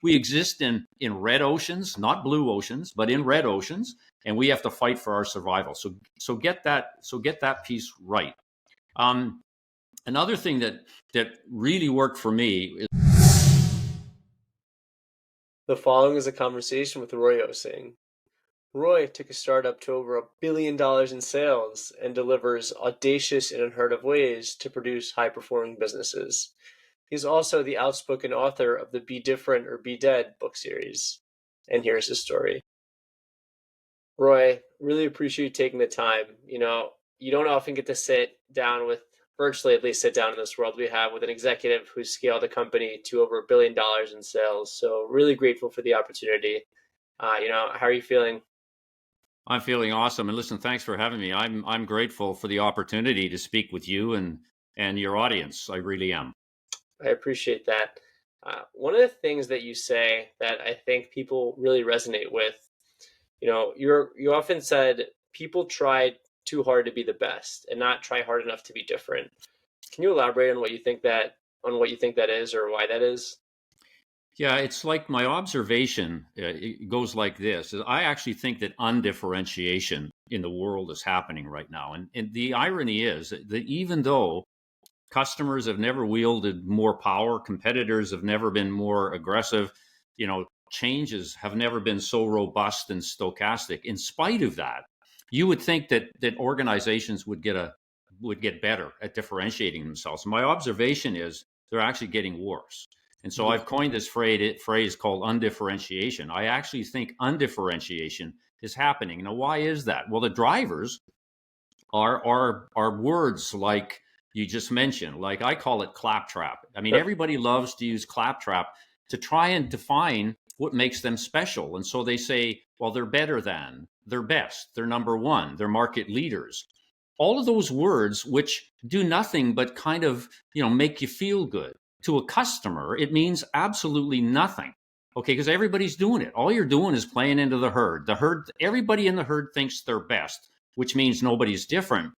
We exist in red oceans, not blue oceans, but in red oceans, and we have to fight for our survival. So get that piece right. Another thing that really worked for me is The following is a conversation with Roy Osing. Roy took a startup to over $1 billion in sales and delivers audacious and unheard-of ways to produce high-performing businesses. He's also the outspoken author of the Be Different or Be Dead book series. And here's his story. Roy, really appreciate you taking the time. You don't often get to sit down with, virtually at least sit down in this world we have, with an executive who's scaled a company to over $1 billion in sales. So really grateful for the opportunity. How are you feeling? I'm feeling awesome. And listen, thanks for having me. I'm grateful for the opportunity to speak with you and your audience. I really am. I appreciate that. One of the things that you say that I think people really resonate with, you often said people try too hard to be the best and not try hard enough to be different. Can you elaborate on what you think that is, or why that is? Yeah, it's like my observation, it goes like this. I actually think that undifferentiation in the world is happening right now. And the irony is that even though customers have never wielded more power, competitors have never been more aggressive, changes have never been so robust and stochastic. In spite of that, you would think that organizations would get better at differentiating themselves. My observation is they're actually getting worse. And so I've coined this phrase called undifferentiation. I actually think undifferentiation is happening. Now, why is that? Well, the drivers are words like you just mentioned. Like I call it claptrap. I mean, everybody loves to use claptrap to try and define what makes them special. And so they say, well, they're better than, they're best, they're number one, they're market leaders. All of those words, which do nothing but kind of, make you feel good. To a customer, it means absolutely nothing. Okay, because everybody's doing it. All you're doing is playing into the herd. Everybody in the herd thinks they're best, which means nobody's different.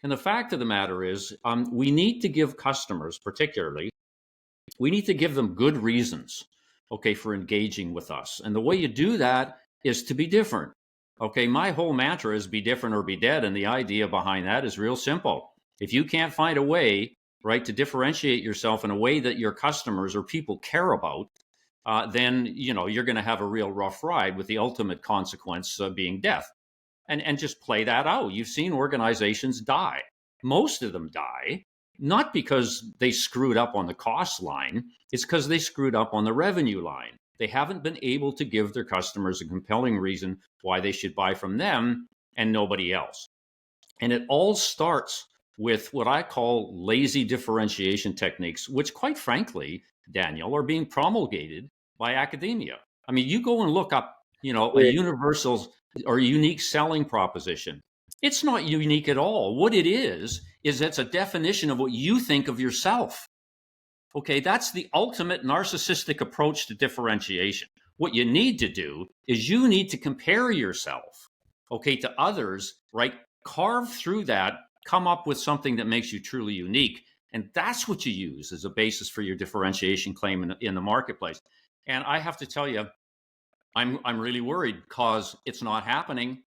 And the fact of the matter is, we need to give customers, particularly, we need to give them good reasons, okay, for engaging with us. And the way you do that is to be different. Okay, my whole mantra is be different or be dead. And the idea behind that is real simple. If you can't find a way, right, to differentiate yourself in a way that your customers or people care about, then, you're going to have a real rough ride, with the ultimate consequence being death. And just play that out. You've seen organizations die. Most of them die not because they screwed up on the cost line, it's because they screwed up on the revenue line. They haven't been able to give their customers a compelling reason why they should buy from them and nobody else. And it all starts with what I call lazy differentiation techniques, which, quite frankly, Daniel, are being promulgated by academia. I mean, you go and look up, a universal or unique selling proposition. It's not unique at all. What it is it's a definition of what you think of yourself. Okay, that's the ultimate narcissistic approach to differentiation. What you need to do is you need to compare yourself, okay, to others, right? Carve through that, come up with something that makes you truly unique. And that's what you use as a basis for your differentiation claim in the marketplace. And I have to tell you, I'm really worried because it's not happening.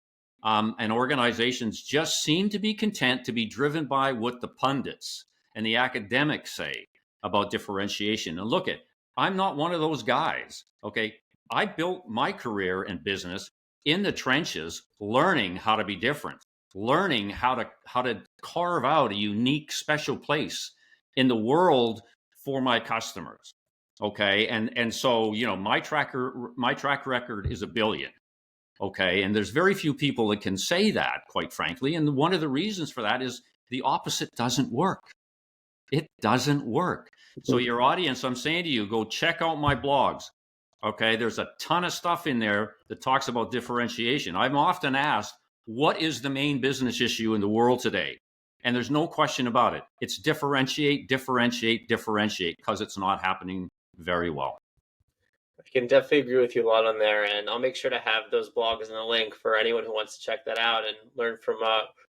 And organizations just seem to be content to be driven by what the pundits and the academics say about differentiation. And look, I'm not one of those guys. Okay, I built my career in business in the trenches, learning how to be different, learning how to carve out a unique, special place in the world for my customers. Okay, and so my track record is 1 billion. Okay, and there's very few people that can say that, quite frankly. And one of the reasons for that is the opposite doesn't work. It doesn't work. So your audience, I'm saying to you, go check out my blogs. Okay, there's a ton of stuff in there that talks about differentiation. I'm often asked, what is the main business issue in the world today? And there's no question about it. It's differentiate, differentiate, differentiate, because it's not happening very well. I can definitely agree with you a lot on there, and I'll make sure to have those blogs and the link for anyone who wants to check that out and learn from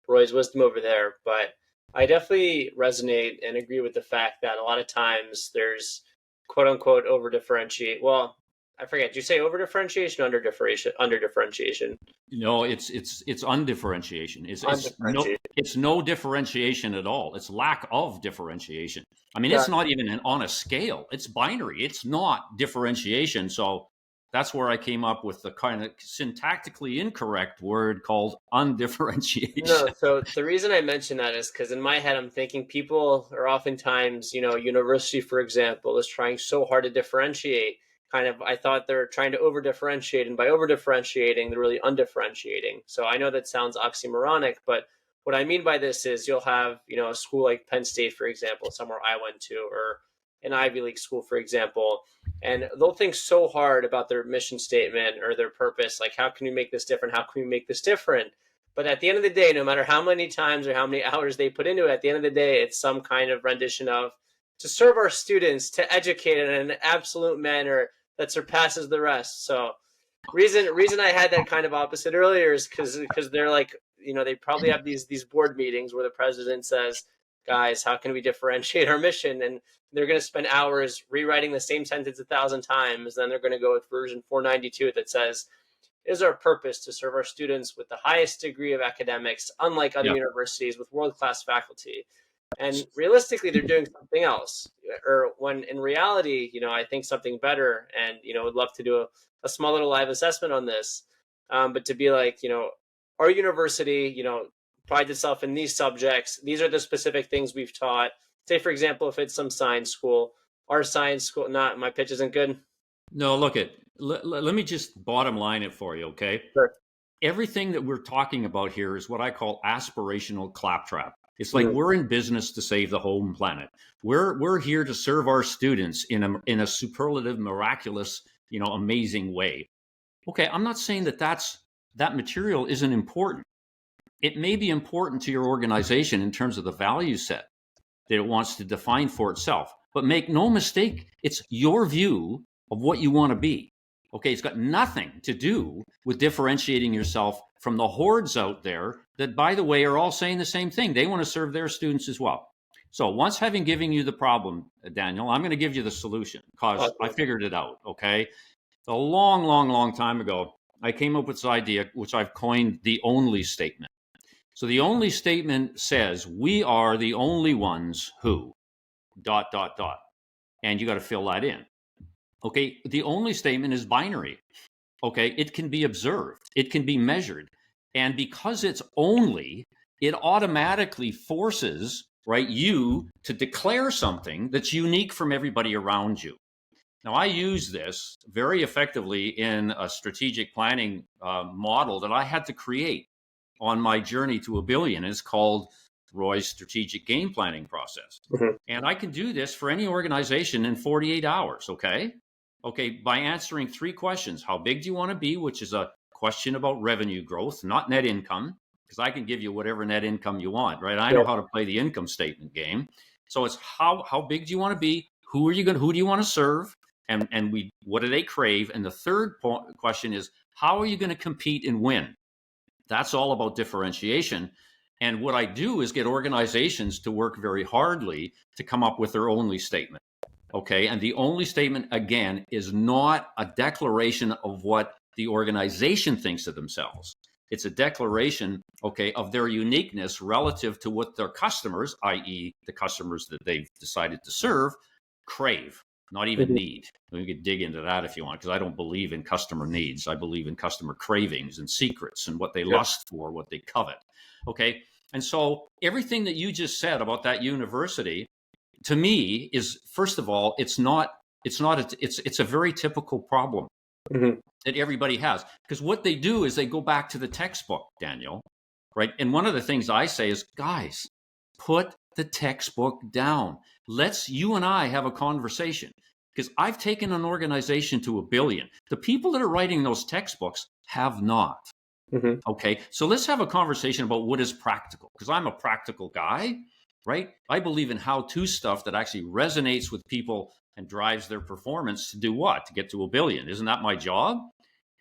Roy's wisdom over there. But I definitely resonate and agree with the fact that a lot of times there's quote unquote over differentiate. Well, I forget. Did you say over differentiation, under differentiation, under differentiation, No, it's undifferentiation. undifferentiated? It's no differentiation at all. It's lack of differentiation. I mean, it's Got not even on a scale. It's binary. It's not differentiation. So that's where I came up with the kind of syntactically incorrect word called No, undifferentiation. so the reason I mention that is because in my head, I'm thinking people are oftentimes, university, for example, is trying so hard to differentiate. Kind of, I thought they're trying to over differentiate, and by over differentiating, they're really undifferentiating. So I know that sounds oxymoronic, but what I mean by this is you'll have, a school like Penn State, for example, somewhere I went to, or an Ivy League school, for example, and they'll think so hard about their mission statement or their purpose, like, how can we make this different? How can we make this different? But at the end of the day, no matter how many times or how many hours they put into it, at the end of the day, it's some kind of rendition of to serve our students, to educate in an absolute manner that surpasses the rest. So reason I had that kind of opposite earlier is because they're like, they probably have these board meetings where the president says, guys, how can we differentiate our mission? And they're going to spend hours rewriting the same sentence 1,000 times. Then they're going to go with version 492 that says, it is our purpose to serve our students with the highest degree of academics, unlike other Yeah. universities with world-class faculty. And realistically, they're doing something else. Or when in reality, I think something better, and, would love to do a small little live assessment on this. But to be like, our university, prides itself in these subjects. These are the specific things we've taught. Say, for example, if it's some science school, our science school, not my pitch isn't good. No, look at let me just bottom line it for you, okay? Sure. Everything that we're talking about here is what I call aspirational claptrap. It's like Mhm. we're in business to save the home planet. We're here to serve our students in a superlative, miraculous, amazing way. Okay, I'm not saying that material isn't important. It may be important to your organization in terms of the value set that it wants to define for itself. But make no mistake, it's your view of what you want to be. Okay, it's got nothing to do with differentiating yourself from the hordes out there that, by the way, are all saying the same thing. They want to serve their students as well. So, once having given you the problem, Daniel, I'm going to give you the solution because I Awesome. figured it out. Okay, a long, long, long time ago, I came up with this idea, which I've coined the only statement. So the only statement says, we are the only ones who, dot, dot, dot. And you got to fill that in. Okay. The only statement is binary. Okay. It can be observed, it can be measured. And because it's only, it automatically forces, right, you to declare something that's unique from everybody around you. Now, I use this very effectively in a strategic planning model that I had to create on my journey to a billion. It's called Roy's strategic game planning process. Mhm. And I can do this for any organization in 48 hours. Okay. Okay. By answering three questions. How big do you want to be? Which is a question about revenue growth, not net income, because I can give you whatever net income you want, right? I know Yeah. how to play the income statement game. So it's how big do you want to be? Who do you want to serve? And what do they crave? And the third question is, how are you going to compete and win? That's all about differentiation. And what I do is get organizations to work very hardly to come up with their only statement. Okay. And the only statement, again, is not a declaration of what the organization thinks of themselves. It's a declaration, okay, of their uniqueness relative to what their customers, i.e., the customers that they've decided to serve, crave, not even Mhm. need. We could dig into that if you want, because I don't believe in customer needs. I believe in customer cravings and secrets and what they Yeah. lust for, what they covet. Okay. And so everything that you just said about that university, to me, is, first of all, it's a very typical problem Mhm. that everybody has, because what they do is they go back to the textbook, Daniel, right? And one of the things I say is, guys, put the textbook down. You and I have a conversation, because I've taken an organization to a billion. The people that are writing those textbooks have not. Mhm. Okay, so let's have a conversation about what is practical, because I'm a practical guy, right? I believe in how-to stuff that actually resonates with people and drives their performance to do what? To get to a billion. Isn't that my job?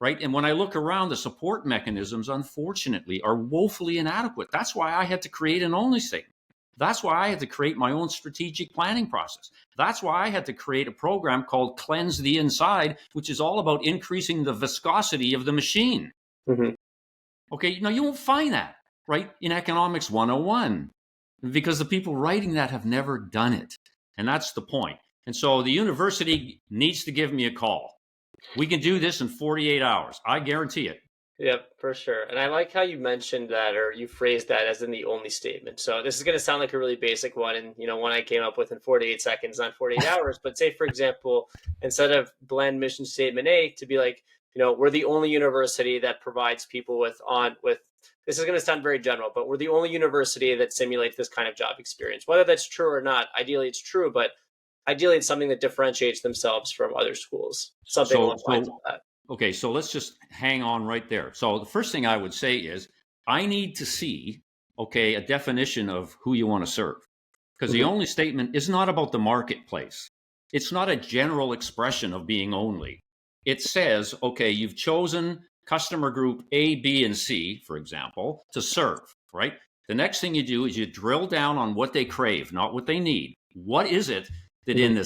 Right? And when I look around, the support mechanisms, unfortunately, are woefully inadequate. That's why I had to create an only statement. That's why I had to create my own strategic planning process. That's why I had to create a program called Cleanse the Inside, which is all about increasing the viscosity of the machine. Mm-hmm. Okay, now you won't find that, right, in Economics 101, because the people writing that have never done it. And that's the point. And so the university needs to give me a call. We can do this in 48 hours. I guarantee it. Yep, for sure. And I like how you mentioned that, or you phrased that as in the only statement. So this is going to sound like a really basic one, and one I came up with in 48 seconds, not 48 hours. But say, for example, instead of blend mission statement A, to be like, we're the only university that provides people with. This is going to sound very general, but we're the only university that simulates this kind of job experience. Whether that's true or not, ideally it's true, but ideally it's something that differentiates themselves from other schools. Something along the lines of that. Okay, so let's just hang on right there. So the first thing I would say is I need to see, okay, a definition of who you want to serve. Because the only statement is not about the marketplace. It's not a general expression of being only. It says, okay, you've chosen customer group A, B, and C, for example, to serve, right? The next thing you do is you drill down on what they crave, not what they need. What is it that in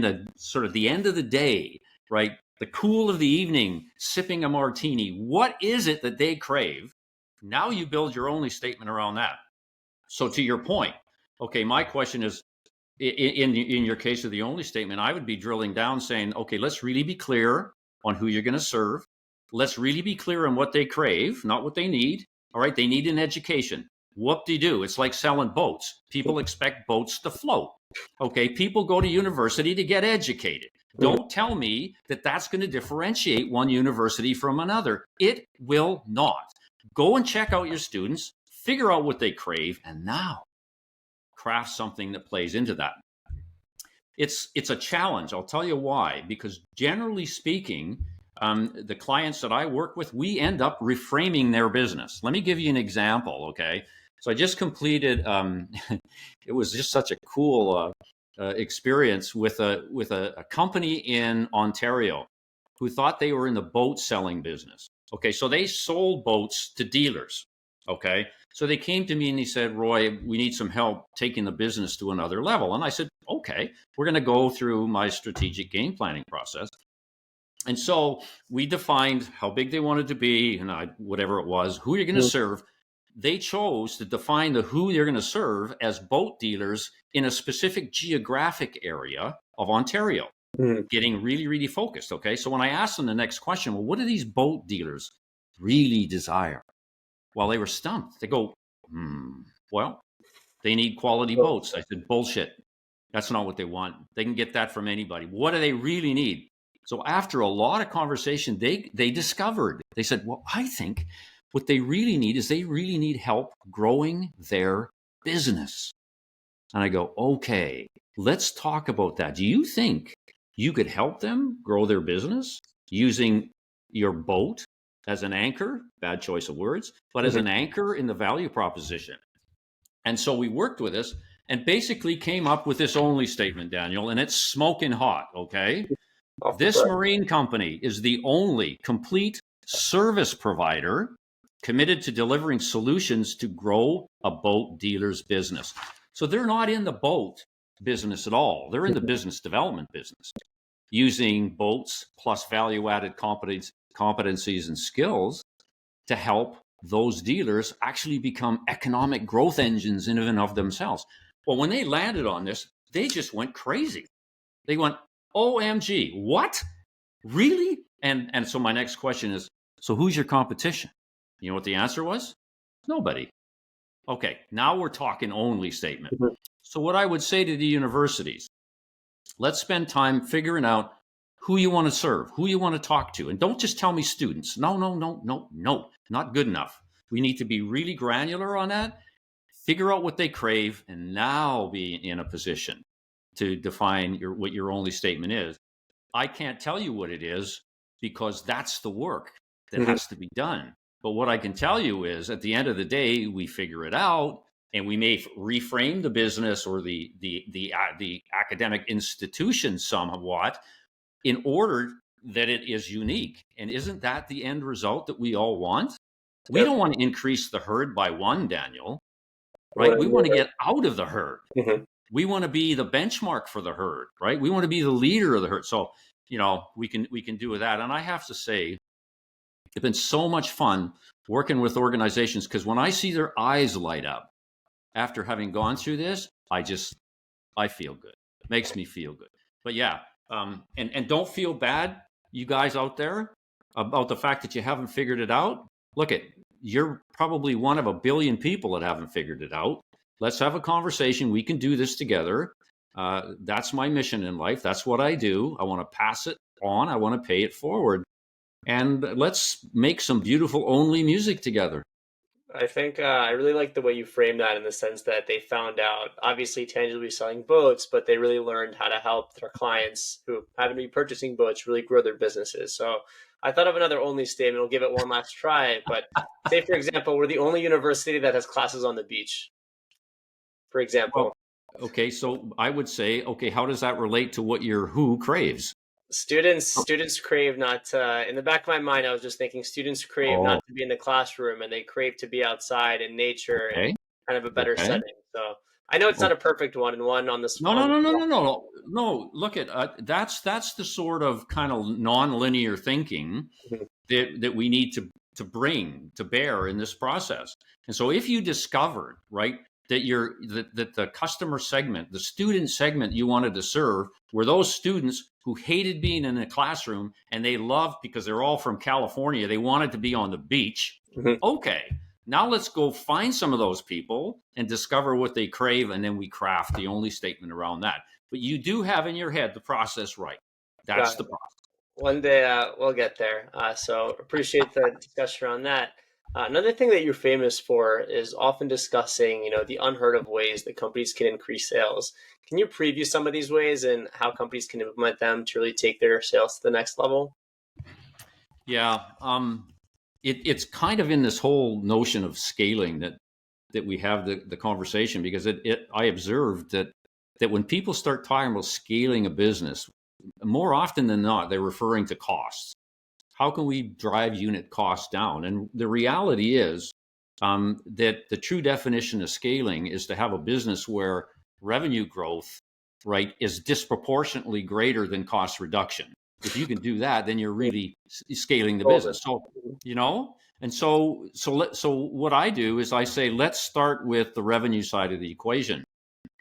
a sort of the end of the day, right? The cool of the evening, sipping a martini, what is it that they crave? Now you build your only statement around that. So to your point, okay, my question is, in your case of the only statement, I would be drilling down saying, okay, let's really be clear on who you're going to serve. Let's really be clear on what they crave, not what they need. All right, they need an education. Whoop-de-doo. It's like selling boats. People expect boats to float. Okay, people go to university to get educated. Don't tell me that that's going to differentiate one university from another. It will not. Go and check out your students, figure out what they crave, and now craft something that plays into that. It's a challenge. I'll tell you why. Because generally speaking, the clients that I work with, we end up reframing their business. Let me give you an example, okay? So I just completed, it was just such a cool experience with a company in Ontario who thought they were in the boat selling business. Okay, so they sold boats to dealers. Okay, so they came to me and they said, Roy, we need some help taking the business to another level. And I said, okay, we're going to go through my strategic game planning process. And so we defined how big they wanted to be, and whatever it was, who you're going to serve. They chose to define the who you're going to serve as boat dealers in a specific geographic area of Ontario, getting really, really focused. Okay, so when I asked them the next question, well, what do these boat dealers really desire? Well, they were stumped. They go, well, they need quality boats. I said, bullshit. That's not what they want. They can get that from anybody. What do they really need? So after a lot of conversation, they discovered, they said, well, I think what they really need is they really need help growing their business. And I go, okay, let's talk about that. Do you think you could help them grow their business using your boat as an anchor? Bad choice of words, but as an anchor in the value proposition. And so we worked with this and basically came up with this only statement, Daniel, and it's smoking hot, okay? This marine company is the only complete service provider committed to delivering solutions to grow a boat dealer's business. So they're not in the boat business at all. They're in the business development business, using boats plus value-added competencies and skills to help those dealers actually become economic growth engines in and of themselves. Well, when they landed on this, they just went crazy. They went, OMG, what? Really? And so my next question is, so who's your competition? You know what the answer was? Nobody. Okay, now we're talking only statement. So what I would say to the universities, let's spend time figuring out who you want to serve, who you want to talk to. And don't just tell me students. No, not good enough. We need to be really granular on that, figure out what they crave, and now be in a position to define what your only statement is. I can't tell you what it is because that's the work that has to be done. But what I can tell you is at the end of the day, we figure it out and we may reframe the business or the academic institution somewhat in order that it is unique. And isn't that the end result that we all want? We don't want to increase the herd by one, Daniel. right? When We want to get out of the herd. Mhm. We want to be the benchmark for the herd, right? We want to be the leader of the herd. So, we can do with that. And I have to say, it's been so much fun working with organizations, because when I see their eyes light up after having gone through this, I feel good. It makes me feel good. But yeah, and don't feel bad, you guys out there, about the fact that you haven't figured it out. Look at, you're probably one of a billion people that haven't figured it out. Let's have a conversation. We can do this together. That's my mission in life. That's what I do. I want to pass it on. I want to pay it forward. And let's make some beautiful only music together. I think I really like the way you frame that in the sense that they found out, obviously tangibly selling boats, but they really learned how to help their clients who happen to be purchasing boats really grow their businesses. So I thought of another only statement. I'll give it one last try. But say, for example, we're the only university that has classes on the beach, for Well, example. okay, so I would say, okay, how does that relate to what your who craves? Students crave not to, in the back of my mind, I was just thinking students crave not Oh, to be in the classroom and they crave to be outside in nature and okay, kind of a better okay. setting. So I know it's not a perfect one and one on this No, no, on the no, no, no, no, no. Look at, that's the sort of kind of non-linear thinking Mhm. that we need to bring to bear in this process. And so, if you discovered, right, that the customer segment, the student segment you wanted to serve, were those students who hated being in a classroom and they loved, because they're all from California, they wanted to be on the beach. Mhm. Okay, now let's go find some of those people and discover what they crave, and then we craft the only statement around that. But you do have in your head the process right. That's Got the it. process. One day we'll get there. So appreciate the discussion on that. Another thing that you're famous for is often discussing, the unheard of ways that companies can increase sales. Can you preview some of these ways and how companies can implement them to really take their sales to the next level? Yeah, it's kind of in this whole notion of scaling that we have the conversation, because I observed that when people start talking about scaling a business, more often than not, they're referring to costs. How can we drive unit costs down? And the reality is, that the true definition of scaling is to have a business where revenue growth, right, is disproportionately greater than cost reduction. If you can do that, then you're really scaling the Golden. business. So, so what I do is I say, let's start with the revenue side of the equation.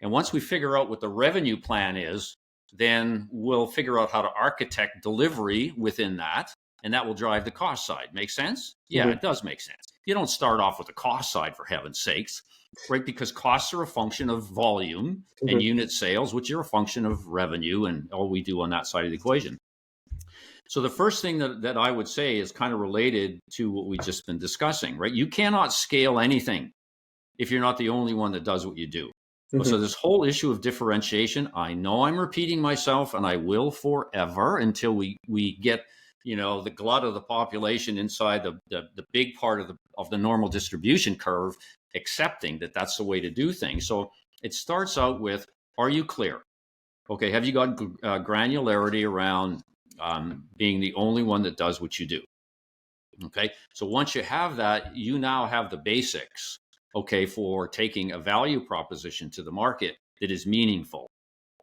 And once we figure out what the revenue plan is, then we'll figure out how to architect delivery within that, and that will drive the cost side. Make sense? Yeah, Mhm. it does make sense. You don't start off with the cost side, for heaven's sakes, right? Because costs are a function of volume and Mhm. unit sales, which are a function of revenue and all we do on that side of the equation. So the first thing that I would say is kind of related to what we've just been discussing, right? You cannot scale anything if you're not the only one that does what you do. So Mhm. this whole issue of differentiation, I know I'm repeating myself, and I will forever until we get the glut of the population inside the big part of the normal distribution curve accepting that that's the way to do things. So it starts out with, are you clear? Okay, have you got granularity around being the only one that does what you do? Okay. So once you have that, you now have the basics, okay, for taking a value proposition to the market that is meaningful.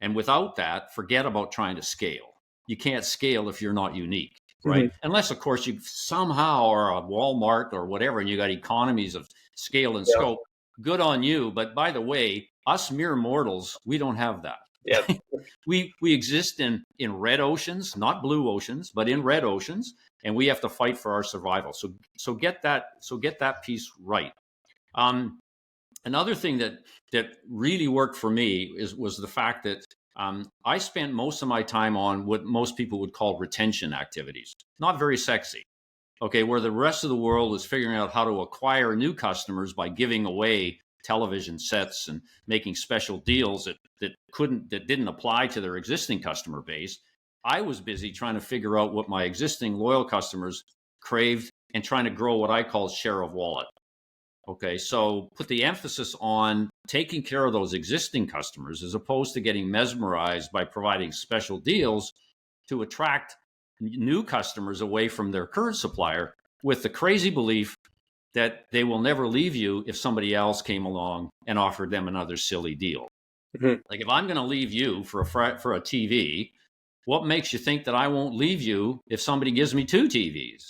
And without that, forget about trying to scale. You can't scale if you're not unique, right? Mhm. Unless, of course, you somehow are a Walmart or whatever, and you got economies of scale and Yeah. scope. Good on you. But by the way, us mere mortals, we don't have that. Yep. We exist in red oceans, not blue oceans, but in red oceans, and we have to fight for our survival. So get that piece right. Um, Another thing that really worked for me was the fact that I spent most of my time on what most people would call retention activities. Not very sexy. Okay, where the rest of the world was figuring out how to acquire new customers by giving away television sets and making special deals that didn't apply to their existing customer base. I was busy trying to figure out what my existing loyal customers craved and trying to grow what I call share of wallet. Okay, so put the emphasis on taking care of those existing customers as opposed to getting mesmerized by providing special deals to attract new customers away from their current supplier with the crazy belief that they will never leave you if somebody else came along and offered them another silly deal. Mhm. Like if I'm going to leave you for a TV, what makes you think that I won't leave you if somebody gives me two TVs?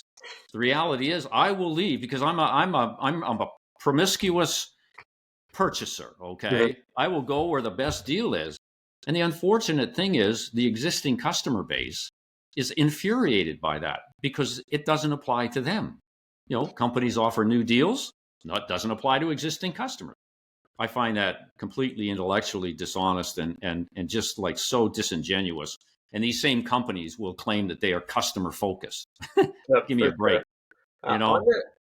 The reality is I will leave because I'm a promiscuous purchaser, Mhm. okay? I will go where the best deal is. And the unfortunate thing is the existing customer base is infuriated by that because it doesn't apply to them. Companies offer new deals, that doesn't apply to existing customers. I find that completely intellectually dishonest and just like so disingenuous. And these same companies will claim that they are customer focused. Yep, Give me for a break, sure. you On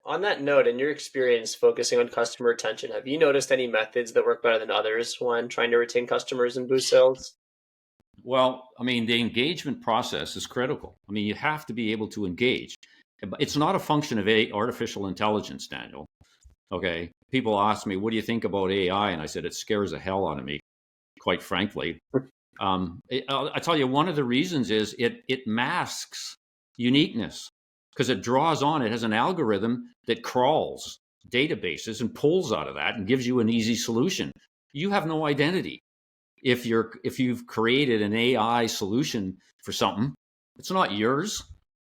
know? that note, in your experience focusing on customer retention, have you noticed any methods that work better than others when trying to retain customers and boost sales? Well, I mean, the engagement process is critical. I mean, you have to be able to engage. It's not a function of artificial intelligence, Daniel. Okay. People ask me, what do you think about AI? And I said, it scares the hell out of me, quite frankly. I tell you, one of the reasons is it masks uniqueness because it draws on, it has an algorithm that crawls databases and pulls out of that and gives you an easy solution. You have no identity if you've created an AI solution for something. It's not yours,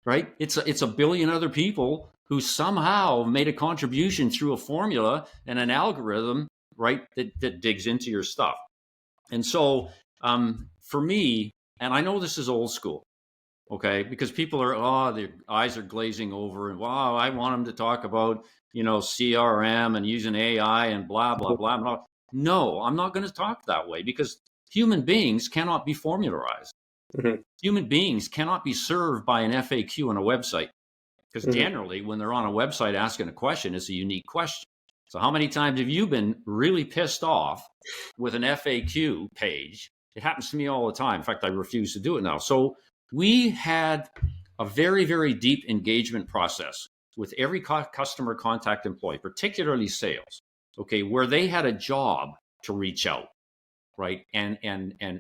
right? It's a billion other people who somehow made a contribution through a formula and an algorithm, right? That digs into your stuff. And so for me, and I know this is old school, okay, because people are, their eyes are glazing over, and wow, I want them to talk about CRM and using AI and blah blah blah blah. No, I'm not going to talk that way because human beings cannot be formularized. Mhm. Human beings cannot be served by an FAQ on a website because Mhm. generally when they're on a website asking a question, it's a unique question. So how many times have you been really pissed off with an FAQ page? It happens to me all the time. In fact, I refuse to do it now. So we had a very, very deep engagement process with every customer contact employee, particularly sales, okay, where they had a job to reach out, right, and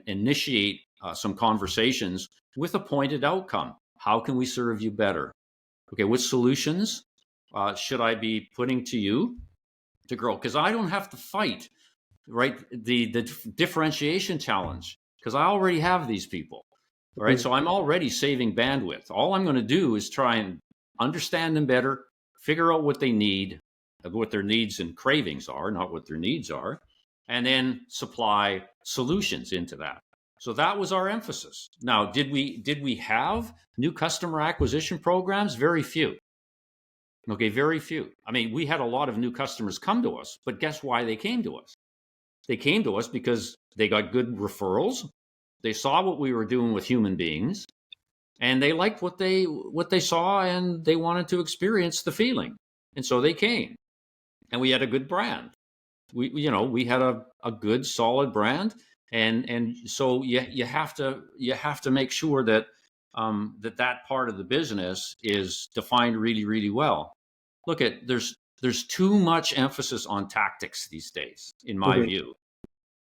initiate some conversations with a pointed outcome. How can we serve you better? Okay, what solutions should I be putting to you to grow? Because I don't have to fight, right, the differentiation challenge because I already have these people. All right, Mhm. so I'm already saving bandwidth. All I'm going to do is try and understand them better, figure out what they need, what their needs and cravings are, not what their needs are, and then supply solutions into that. So that was our emphasis. Now, did we have new customer acquisition programs? Very few. Okay, very few. I mean, we had a lot of new customers come to us, but guess why they came to us? They came to us because they got good referrals. They saw what we were doing with human beings, and they liked what they saw, and they wanted to experience the feeling, and so they came. And we had a good brand. We had a good solid brand, and so you have to make sure that that part of the business is defined really really well. Look at there's too much emphasis on tactics these days, in my Mhm. view.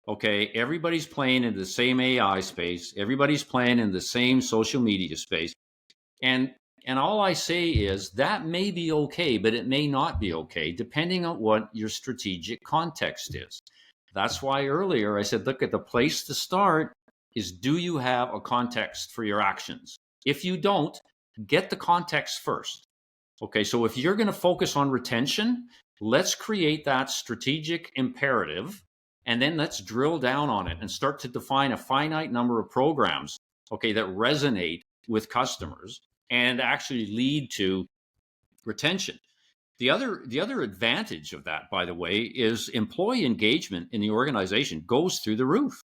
Okay, everybody's playing in the same AI space, everybody's playing in the same social media space, and and all I say is that may be okay, but it may not be okay depending on what your strategic context is. That's why earlier I said, look, at the place to start is, do you have a context for your actions? If you don't, get the context first. Okay, so if you're going to focus on retention, let's create that strategic imperative, and then let's drill down on it and start to define a finite number of programs, okay, that resonate with customers and actually lead to retention. The other advantage of that, by the way, is employee engagement in the organization goes through the roof.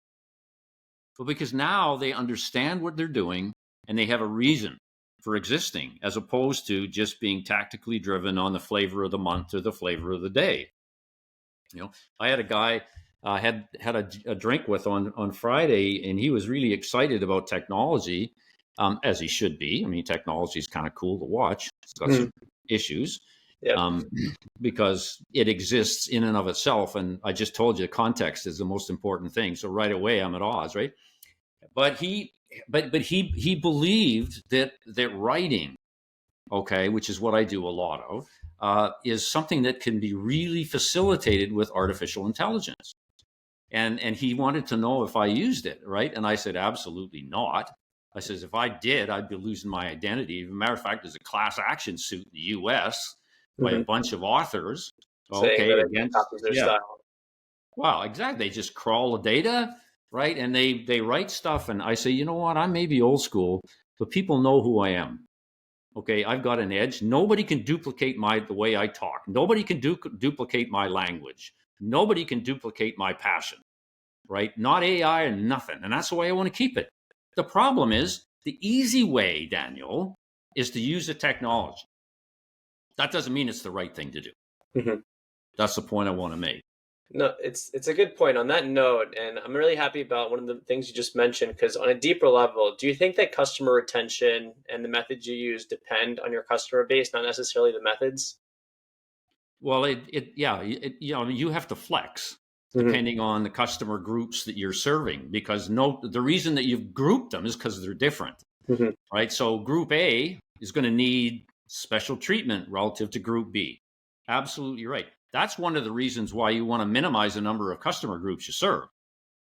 But because now they understand what they're doing and they have a reason for existing, as opposed to just being tactically driven on the flavor of the month or the flavor of the day. I had a guy had a drink with on Friday, and he was really excited about technology, as he should be. I mean, technology is kind of cool to watch. It's got Mhm. some issues, Yep. um, because it exists in and of itself. And I just told you, context is the most important thing. So right away, I'm at odds, right? But he believed that writing okay, which is what I do a lot of, is something that can be really facilitated with artificial intelligence. And he wanted to know if I used it, right? And I said, absolutely not. I says, if I did, I'd be losing my identity. As a matter of fact, there's a class action suit in the US by a Hmm. bunch of authors, Saying okay, that it against, copies their yeah. style. Wow, exactly. They just crawl the data, right? And they write stuff. And I say, you know what? I may be old school, but people know who I am. Okay, I've got an edge. Nobody can duplicate the way I talk. Nobody can duplicate my language. Nobody can duplicate my passion, right? Not AI and nothing. And that's the way I want to keep it. The problem is the easy way, Daniel, is to use the technology. That doesn't mean it's the right thing to do. Hmm. That's the point I want to make. No, it's a good point on that note, and I'm really happy about one of the things you just mentioned because on a deeper level, do you think that customer retention and the methods you use depend on your customer base, not necessarily the methods? Well, yeah, you have to flex Hmm. depending on the customer groups that you're serving because the reason that you've grouped them is because they're different, Hmm. right? So group A is going to need special treatment relative to group B. Absolutely right. That's one of the reasons why you want to minimize the number of customer groups you serve.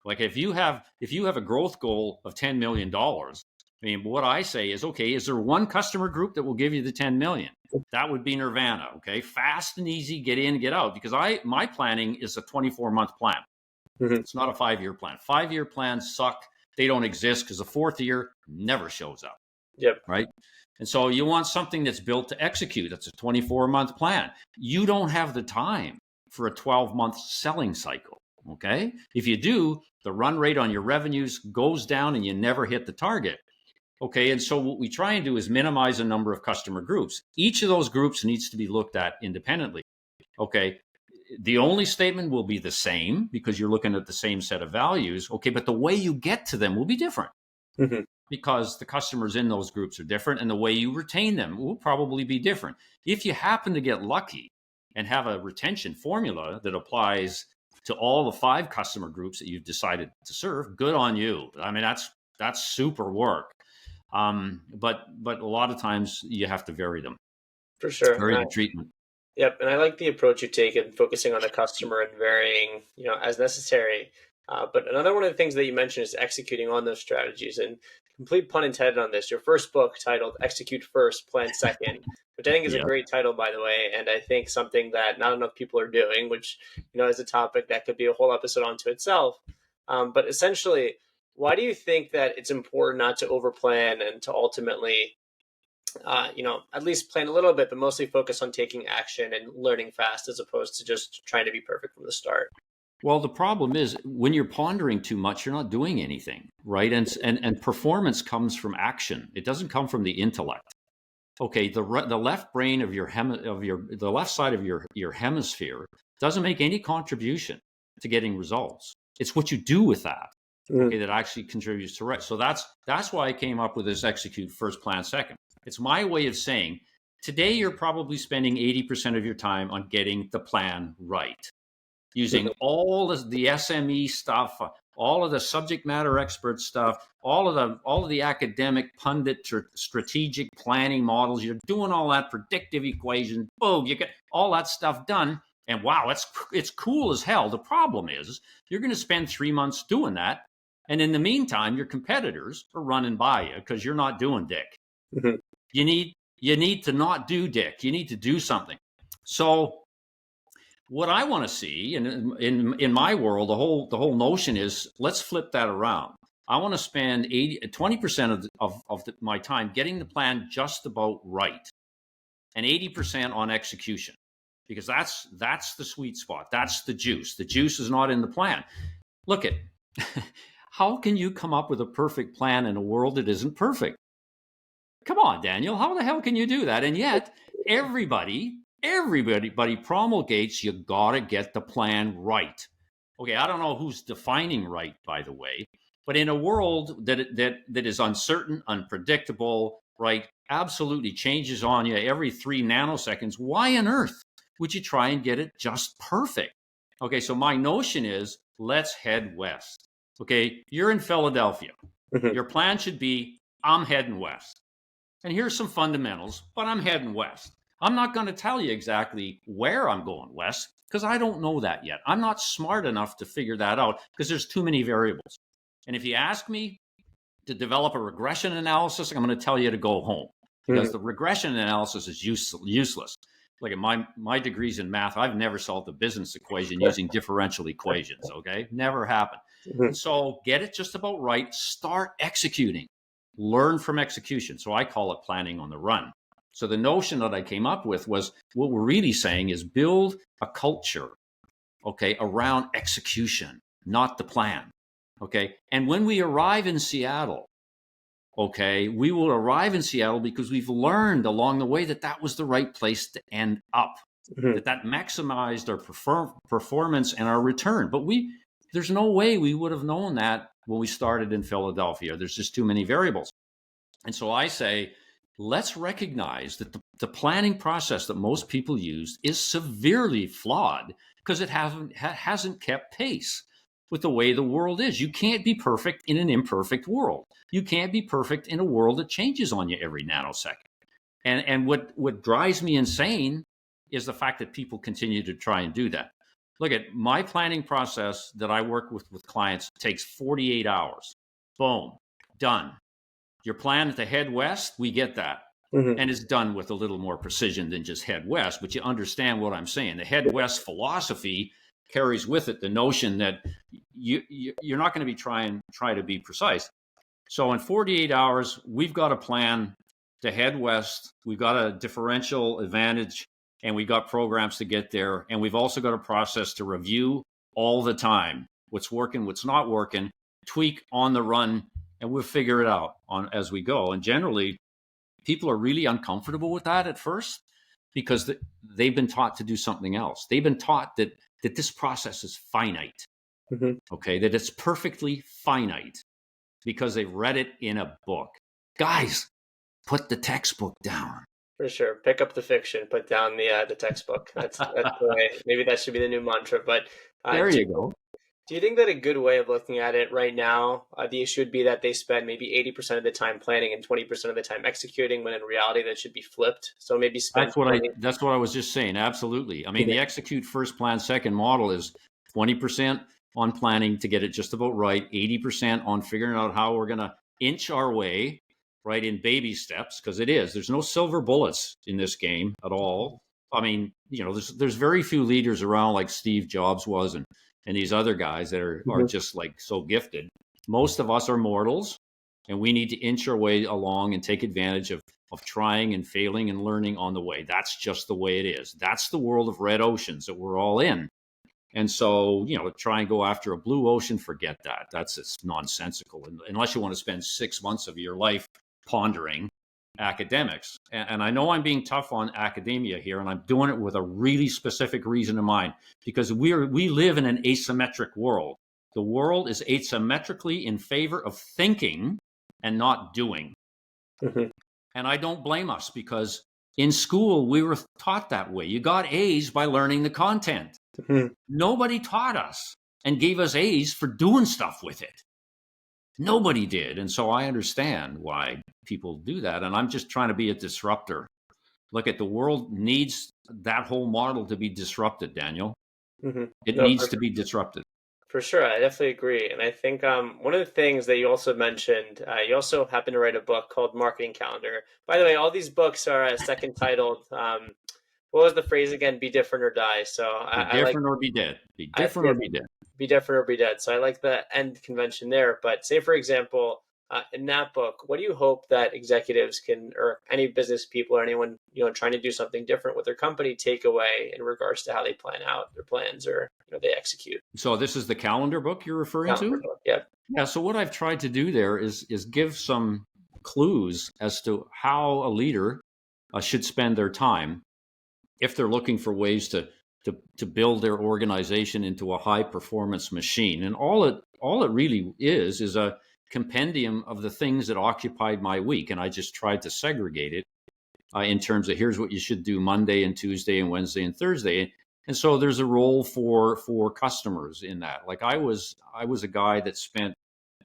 Like if you have a growth goal of $10 million, I mean, what I say is, okay, is there one customer group that will give you the 10 million? That would be Nirvana. Okay, fast and easy, get in, get out. Because my planning is a 24-month plan. Hmm. It's not a 5-year plan. 5-year plans suck. They don't exist because the fourth year never shows up, Yep. right? And so you want something that's built to execute. That's a 24-month plan. You don't have the time for a 12-month selling cycle. Okay. If you do, the run rate on your revenues goes down and you never hit the target. Okay. And so what we try and do is minimize the number of customer groups. Each of those groups needs to be looked at independently. Okay. The only statement will be the same because you're looking at the same set of values. Okay. But the way you get to them will be different Hmm. because the customers in those groups are different and the way you retain them will probably be different. If you happen to get lucky and have a retention formula that applies to all the 5 customer groups that you've decided to serve, good on you. I mean, that's super work. But a lot of times you have to vary them, For sure. vary the treatment. Yep, and I like the approach you take in focusing on the customer and varying, as necessary. But another one of the things that you mentioned is executing on those strategies. And complete pun intended on this. Your first book titled "Execute First, Plan Second," which I think is a Yeah. great title, by the way, and I think something that not enough people are doing, which is a topic that could be a whole episode onto itself. But essentially, why do you think that it's important not to overplan and to ultimately at least plan a little bit, but mostly focus on taking action and learning fast as opposed to just trying to be perfect from the start. Well, the problem is when you're pondering too much, you're not doing anything, right? And performance comes from action. It doesn't come from the intellect. Okay, the left brain of the left side of your hemisphere doesn't make any contribution to getting results. It's what you do with that, Mm-hmm. okay, that actually contributes to right. So that's why I came up with this execute first, plan second. It's my way of saying today you're probably spending 80% of your time on getting the plan right, using all the SME stuff, all of the subject matter expert stuff, all of the academic pundit strategic planning models. You're doing all that predictive equations. Boom, you get all that stuff done. And wow, it's cool as hell. The problem is you're going to spend 3 months doing that. And in the meantime, your competitors are running by you because you're not doing dick. Mm-hmm. You need to not do dick. You need to do something. So what I want to see, and in my world, the whole notion is let's flip that around. I want to spend 20% of my time getting the plan just about right, and 80% on execution, because that's the sweet spot. That's the juice. The juice is not in the plan. Look at how can you come up with a perfect plan in a world that isn't perfect? Come on, Daniel. How the hell can you do that? And yet, everybody promulgates you gotta get the plan right. Okay, I don't know who's defining right, by the way, but in a world that is uncertain, unpredictable, right, absolutely changes on you every 3 nanoseconds. Why on earth would you try and get it just perfect? Okay, so my notion is let's head west. Okay, you're in Philadelphia. Mm-hmm. Your plan should be I'm heading west. and here's some fundamentals, but I'm heading west. I'm not going to tell you exactly where I'm going west because I don't know that yet. I'm not smart enough to figure that out because there's too many variables. And if you ask me to develop a regression analysis, I'm going to tell you to go home because the regression analysis is useless. Like in my degrees in math, I've never solved a business equation using differential equations. Okay, never happened. And so get it just about right. Start executing. Learn from execution. So I call it planning on the run. So the notion that I came up with was what we're really saying is build a culture, okay, around execution, not the plan. Okay. And when we arrive in Seattle, okay, we will arrive in Seattle because we've learned along the way that that was the right place to end up, that maximized our performance and our return. But there's no way we would have known that when we started in Philadelphia. There's just too many variables. And so I say, let's recognize that the planning process that most people use is severely flawed because it hasn't kept pace with the way the world is. You can't be perfect in an imperfect world. You can't be perfect in a world that changes on you every nanosecond. And what drives me insane is the fact that people continue to try and do that. Look at my planning process that I work with clients takes 48 hours. Boom, done. Your plan to head west, we get that. And it's done with a little more precision than just head west, but you understand what I'm saying. The head west philosophy carries with it the notion that you're not going to be try to be precise. So in 48 hours, we've got a plan to head west. We've got a differential advantage, and we've got programs to get there. And we've also got a process to review all the time what's working, what's not working, tweak on the run, and we'll figure it out as we go. And generally, people are really uncomfortable with that at first because they've been taught to do something else. They've been taught that this process is finite, okay, that it's perfectly finite because they've read it in a book. Guys, put the textbook down. For sure. Pick up the fiction, put down the textbook. That's the way. Maybe that should be the new mantra. But there you go. Do you think that a good way of looking at it right now, the issue would be that they spend maybe 80% of the time planning and 20% of the time executing, when in reality that should be flipped? So maybe spend that's what I was just saying. Absolutely. I mean, the execute first, plan second model is 20% on planning to get it just about right, 80% on figuring out how we're going to inch our way right in baby steps, because there's no silver bullets in this game at all. I mean, there's very few leaders around like Steve Jobs was and these other guys that are just like so gifted. Most of us are mortals, and we need to inch our way along and take advantage of trying and failing and learning on the way. That's just the way it is. That's the world of red oceans that we're all in. And so, try and go after a blue ocean, forget that. That's just nonsensical, unless you want to spend 6 months of your life pondering academics. And I know I'm being tough on academia here, and I'm doing it with a really specific reason in mind, because we live in an asymmetric world. The world is asymmetrically in favor of thinking and not doing. And I don't blame us, because in school, we were taught that way. You got A's by learning the content. Nobody taught us and gave us A's for doing stuff with it. Nobody did. And so I understand why people do that. And I'm just trying to be a disruptor. Look, at the world needs that whole model to be disrupted, Daniel. It needs to be disrupted. For sure. I definitely agree. And I think one of the things that you also mentioned, you also happen to write a book called Marketing Calendar. By the way, all these books are second titled. What was the phrase again? Be different or die. So be different or be dead. Be different or be dead. Be different or be dead. So I like the end convention there. But say, for example, in that book, what do you hope that executives can, or any business people or anyone trying to do something different with their company, take away in regards to how they plan out their plans or they execute? So this is the calendar book you're referring to? Book, yeah. So what I've tried to do there is give some clues as to how a leader should spend their time if they're looking for ways to build their organization into a high performance machine. And all it really is a compendium of the things that occupied my week. And I just tried to segregate it in terms of here's what you should do Monday and Tuesday and Wednesday and Thursday. And so there's a role for customers in that. Like I was a guy that spent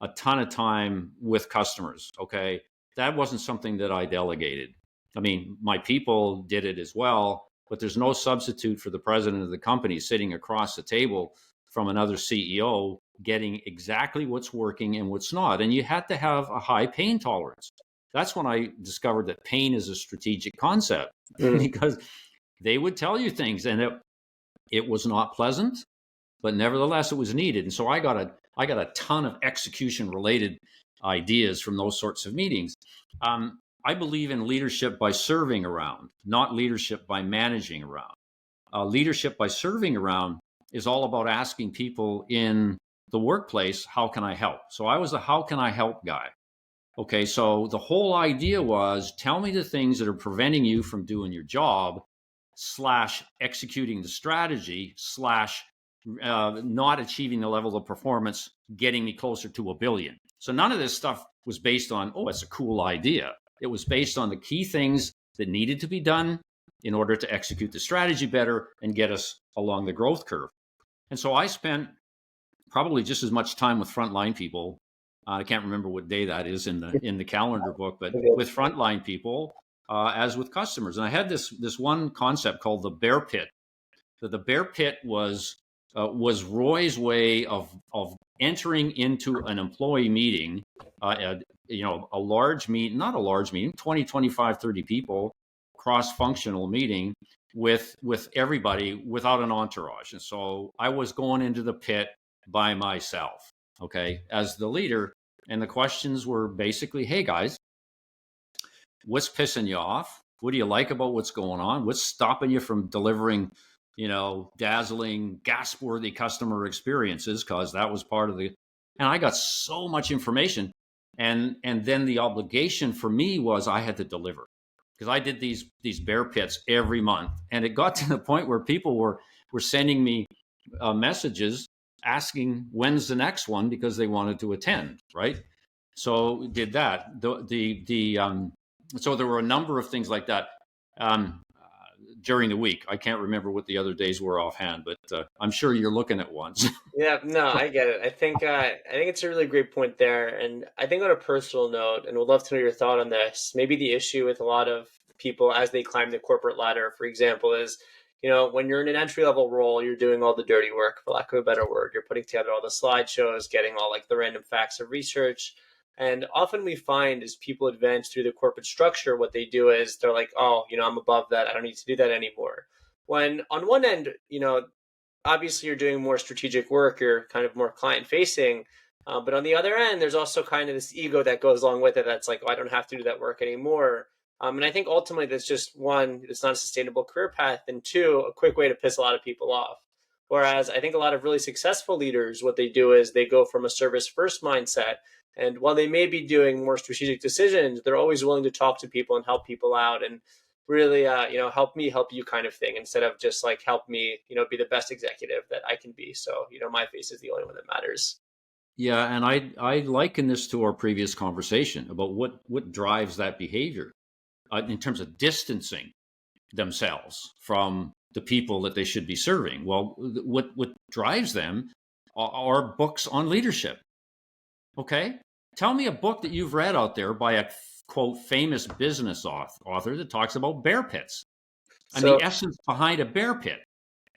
a ton of time with customers. Okay. that wasn't something that I delegated. I mean, my people did it as well, but there's no substitute for the president of the company sitting across the table from another CEO getting exactly what's working and what's not. And you had to have a high pain tolerance. That's when I discovered that pain is a strategic concept Mm. because they would tell you things and it was not pleasant, but nevertheless it was needed. And so I got a ton of execution related ideas from those sorts of meetings. I believe in leadership by serving around, not leadership by managing around. Leadership by serving around is all about asking people in the workplace, how can I help? So I was a how can I help guy. Okay, so the whole idea was tell me the things that are preventing you from doing your job, slash executing the strategy, slash not achieving the level of performance, getting me closer to a billion. So none of this stuff was based on, oh, it's a cool idea. It was based on the key things that needed to be done in order to execute the strategy better and get us along the growth curve. And so I spent probably just as much time with frontline people. I can't remember what day that is in the calendar book, but Okay. with frontline people as with customers. And I had this one concept called the bear pit. The bear pit was Roy's way of entering into an employee meeting, a large meeting, not a large meeting, 20, 25, 30 people, cross-functional meeting with everybody without an entourage. And so I was going into the pit by myself, okay, as the leader. And the questions were basically, hey guys, what's pissing you off? What do you like about what's going on? What's stopping you from delivering, dazzling, gasp-worthy customer experiences? Because that was part of the. And I got so much information, and then the obligation for me was I had to deliver because I did these bear pits every month, and it got to the point where people were sending me messages asking when's the next one because they wanted to attend, right? So did that. So there were a number of things like that during the week. I can't remember what the other days were offhand, but I'm sure you're looking at ones. Yeah, no, I get it. I think it's a really great point there, and I think on a personal note, and would love to know your thought on this. Maybe the issue with a lot of people as they climb the corporate ladder, for example, is when you're in an entry level role, you're doing all the dirty work, for lack of a better word. You're putting together all the slideshows, getting all like the random facts of research. And often we find as people advance through the corporate structure, what they do is they're like, oh, I'm above that. I don't need to do that anymore. When on one end, obviously you're doing more strategic work, you're kind of more client facing. But on the other end, there's also kind of this ego that goes along with it that's like, oh, I don't have to do that work anymore. And I think ultimately that's just one, it's not a sustainable career path, and two, a quick way to piss a lot of people off. Whereas I think a lot of really successful leaders, what they do is they go from a service first mindset. And while they may be doing more strategic decisions, they're always willing to talk to people and help people out. And really help me help you kind of thing, instead of just like help me be the best executive that I can be, so my face is the only one that matters. Yeah, and I liken this to our previous conversation about what drives that behavior in terms of distancing themselves from the people that they should be serving. Well, what drives them are books on leadership. Okay, tell me a book that you've read out there by a quote famous business author that talks about bear pits. And So the essence behind a bear pit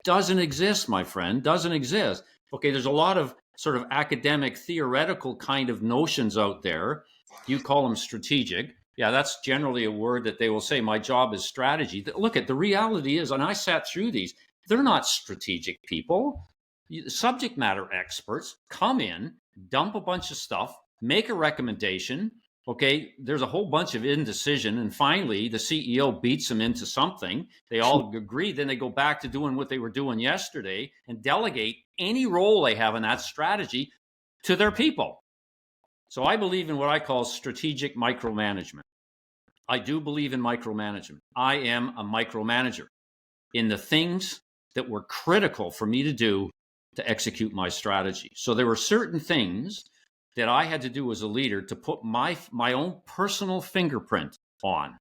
doesn't exist, my friend, doesn't exist. Okay, there's a lot of sort of academic, theoretical kind of notions out there. You call them strategic. Yeah, that's generally a word that they will say, my job is strategy. Look, at the reality is, and I sat through these, they're not strategic people. Subject matter experts come in, dump a bunch of stuff, make a recommendation. Okay, there's a whole bunch of indecision, and finally the CEO beats them into something. They all agree, then they go back to doing what they were doing yesterday and delegate any role they have in that strategy to their people. So I believe in what I call strategic micromanagement. I do believe in micromanagement. I am a micromanager in the things that were critical for me to do to execute my strategy. So there were certain things that I had to do as a leader to put my own personal fingerprint on,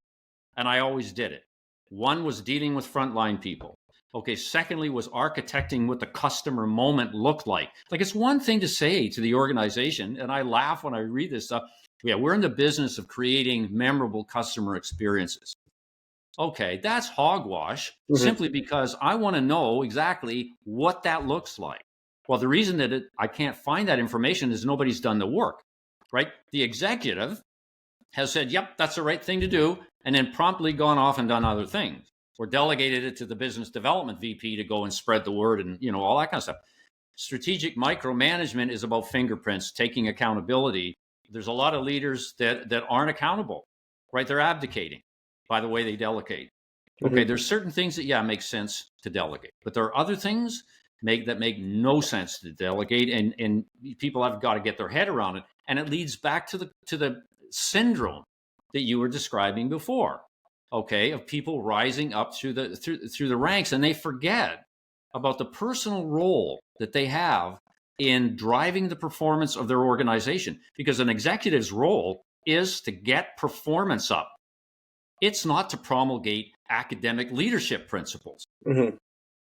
and I always did it. One was dealing with frontline people. Okay, secondly was architecting what the customer moment looked like. Like, it's one thing to say to the organization, and I laugh when I read this stuff, Yeah, we're in the business of creating memorable customer experiences. Okay, that's hogwash Hmm. simply because I want to know exactly what that looks like. Well, the reason that I can't find that information is nobody's done the work, right? The executive has said, yep, that's the right thing to do, and then promptly gone off and done other things or delegated it to the business development VP to go and spread the word and, all that kind of stuff. Strategic micromanagement is about fingerprints, taking accountability. There's a lot of leaders that aren't accountable, right? They're abdicating by the way they delegate. Okay, Hmm. there's certain things that make sense to delegate, but there are other things that make no sense to delegate, and people have got to get their head around it. And it leads back to the syndrome that you were describing before. Okay, of people rising up through the ranks, and they forget about the personal role that they have in driving the performance of their organization, because an executive's role is to get performance up. It's not to promulgate academic leadership principles, Hmm.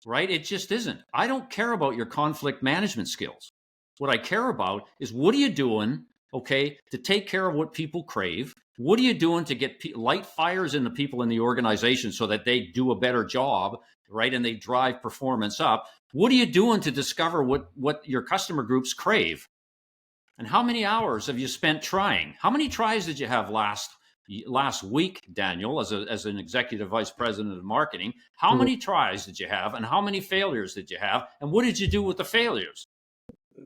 right? It just isn't. I don't care about your conflict management skills. What I care about is, what are you doing, okay, to take care of what people crave? What are you doing to get light fires in the people in the organization so that they do a better job, right? And they drive performance up. What are you doing to discover what your customer groups crave? And how many hours have you spent trying? How many tries did you have last week, Daniel, as an executive vice president of marketing? How Hmm. many tries did you have, and how many failures did you have, and what did you do with the failures?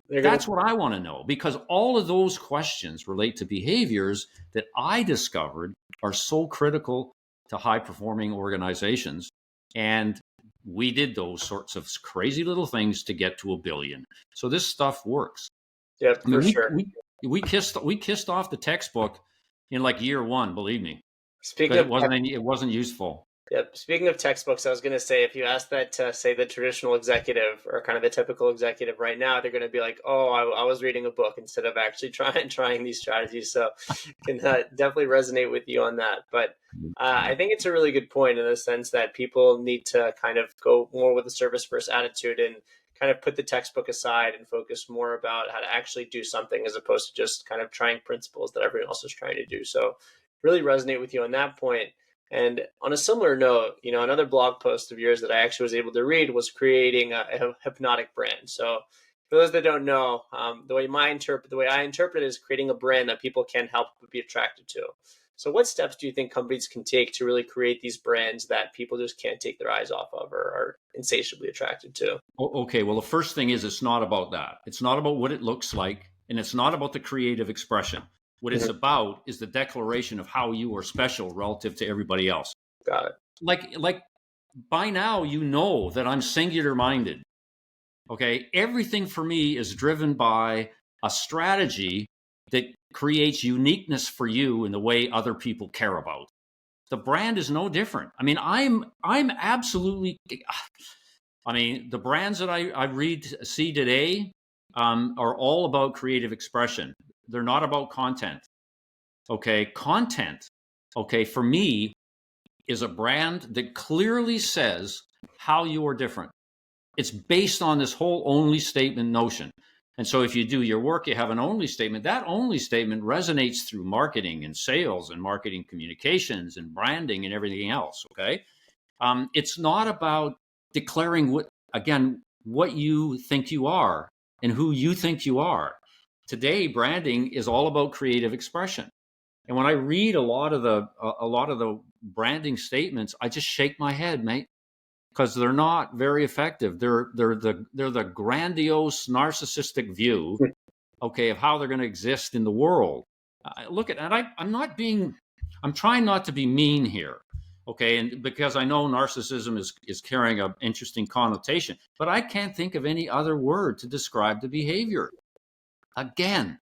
They're gonna. That's what I want to know, because all of those questions relate to behaviors that I discovered are so critical to high performing organizations. And we did those sorts of crazy little things to get to a billion. So this stuff works. Yep, I for mean, sure. we kissed off the textbook in like year one, believe me, Speaking because of tech, it wasn't useful. yep. Speaking of textbooks, I was gonna say, if you ask that to, say, the traditional executive or kind of the typical executive right now, they're gonna be like, "Oh, I was reading a book instead of actually trying these strategies." So, can definitely resonate with you on that. But I Yeah. think it's a really good point in the sense that people need to kind of go more with a service first attitude and kind of put the textbook aside and focus more about how to actually do something as opposed to just kind of trying principles that everyone else is trying to do. So, really resonate with you on that point. And on a similar note, another blog post of yours that I actually was able to read was creating a hypnotic brand. So, for those that don't know, the way I interpret it is creating a brand that people can't help but be attracted to. So, what steps do you think companies can take to really create these brands that people just can't take their eyes off of or are insatiably attracted to? Okay. Well, the first thing is, it's not about that. It's not about what it looks like, and it's not about the creative expression. What it's Mhm. about is the declaration of how you are special relative to everybody else. Got it. Like by now, you know that I'm singular minded. Okay. Everything for me is driven by a strategy that creates uniqueness for you in the way other people care about. The brand is no different. I mean, I'm absolutely. I mean, the brands that I see today are all about creative expression. They're not about content. Okay, content. Okay, for me, is a brand that clearly says how you are different. It's based on this whole only statement notion. And so if you do your work, you have an only statement. That only statement resonates through marketing and sales and marketing communications and branding and everything else. Okay. It's not about declaring what you think you are and who you think you are. Today, branding is all about creative expression. And when I read a lot of the branding statements, I just shake my head, mate, because they're not very effective. They're the grandiose narcissistic view, okay, of how they're going to exist in the world. Look at, and I'm trying not to be mean here, okay, and because I know narcissism is carrying an interesting connotation, but I can't think of any other word to describe the behavior. Again,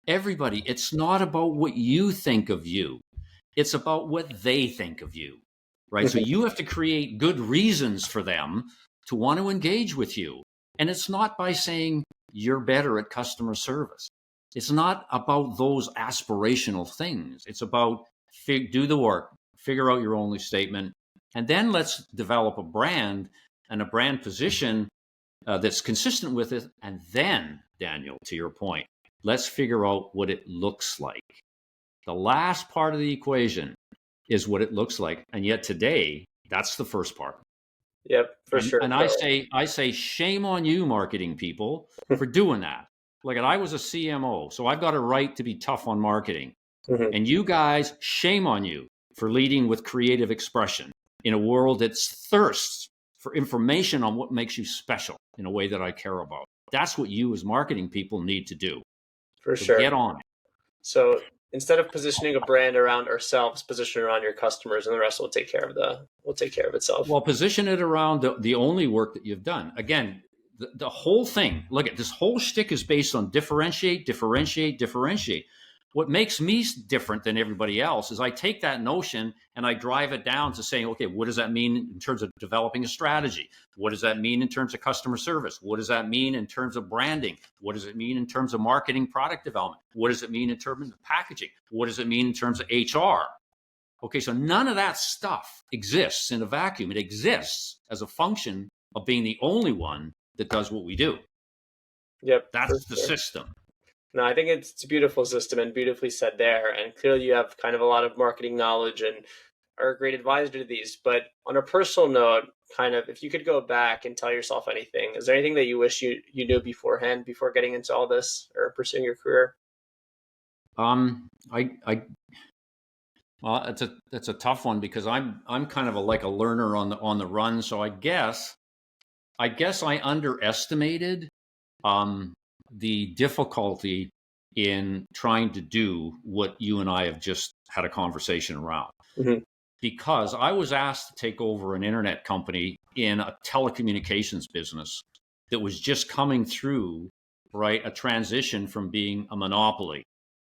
everybody, it's not about what you think of you. It's about what they think of you, right? So you have to create good reasons for them to want to engage with you. And it's not by saying you're better at customer service. It's not about those aspirational things. It's about do the work, figure out your only statement, and then let's develop a brand and a brand position that's consistent with it. And then, Daniel, to your point, let's figure out what it looks like. The last part of the equation is what it looks like. And yet today, that's the first part. Yep, for sure. And I say, shame on you, marketing people, for doing that. Like, I was a CMO, so I've got a right to be tough on marketing. Mhm. And you guys, shame on you for leading with creative expression in a world that thirsts for information on what makes you special in a way that I care about. That's what you as marketing people need to do. For So sure. get on it. So instead of positioning a brand around ourselves, position it around your customers, and the rest will take care of itself. Well, position it around the only work that you've done. Again, the whole thing, look at this whole shtick is based on differentiate, differentiate, differentiate. What makes me different than everybody else is I take that notion and I drive it down to saying, okay, what does that mean in terms of developing a strategy? What does that mean in terms of customer service? What does that mean in terms of branding? What does it mean in terms of marketing, product development? What does it mean in terms of packaging? What does it mean in terms of HR? Okay, so none of that stuff exists in a vacuum. It exists as a function of being the only one that does what we do. Yep, for That's the sure. system. No, I think it's a beautiful system and beautifully said there. And clearly, you have kind of a lot of marketing knowledge and are a great advisor to these. But on a personal note, kind of, if you could go back and tell yourself anything, is there anything that you wish you knew beforehand before getting into all this or pursuing your career? I well, that's a tough one because I'm kind of like a learner on the run. So I guess I underestimated um, the difficulty in trying to do what you and I have just had a conversation around. Hmm. Because I was asked to take over an internet company in a telecommunications business that was just coming through, right, a transition from being a monopoly.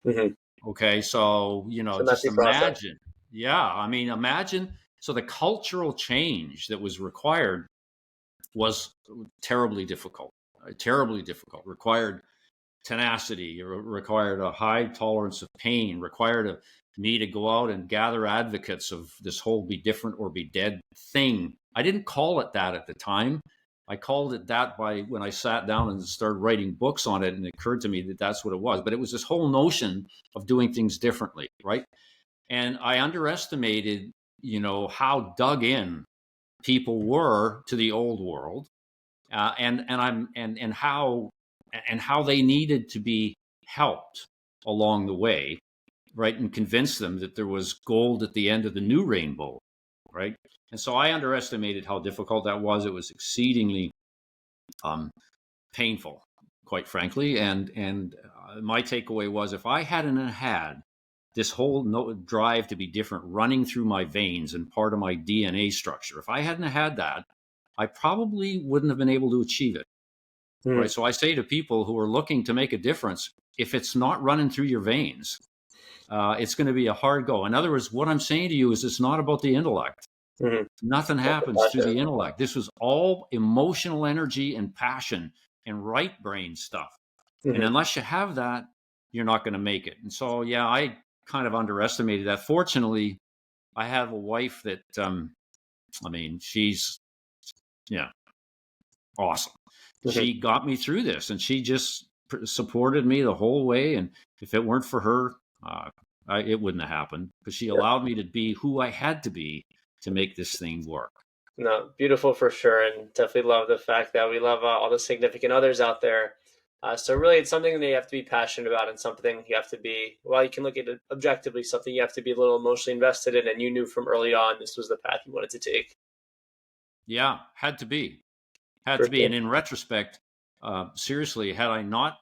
Hmm. Okay, so, It's a just messy process. imagine. Yeah, I mean, imagine. So the cultural change that was required was terribly difficult, terribly difficult, required tenacity, required a high tolerance of pain, required me to go out and gather advocates of this whole be different or be dead thing. I didn't call it that at the time. I called it that by when I sat down and started writing books on it, and it occurred to me that that's what it was. But it was this whole notion of doing things differently, right? And I underestimated, how dug in people were to the old world, and how they needed to be helped along the way, right, and convince them that there was gold at the end of the new rainbow, right. And so I underestimated how difficult that was. It was exceedingly um, painful, quite frankly. And my takeaway was, if I hadn't had this whole drive to be different running through my veins and part of my DNA structure, if I hadn't had that, I probably wouldn't have been able to achieve it. Hmm. Right. So I say to people who are looking to make a difference, if it's not running through your veins, it's going to be a hard go. In other words, what I'm saying to you is it's not about the intellect. Hmm. Nothing That's a happens through passion. the intellect. This was all emotional energy and passion and right brain stuff. And Hmm. unless you have that, you're not going to make it. And so, yeah, I kind of underestimated that. Fortunately, I have a wife that, I mean, she's, yeah, awesome. Hmm. She got me through this, and she just supported me the whole way. And if it weren't for her, it wouldn't have happened, because she Yep. allowed me to be who I had to be to make this thing work. No, beautiful for sure, and definitely love the fact that we love all the significant others out there. So really, it's something that you have to be passionate about, and something you have to be. Well, you can look at it objectively, something you have to be a little emotionally invested in, and you knew from early on this was the path you wanted to take. Yeah, had For to be. sure. And in retrospect, seriously, had I not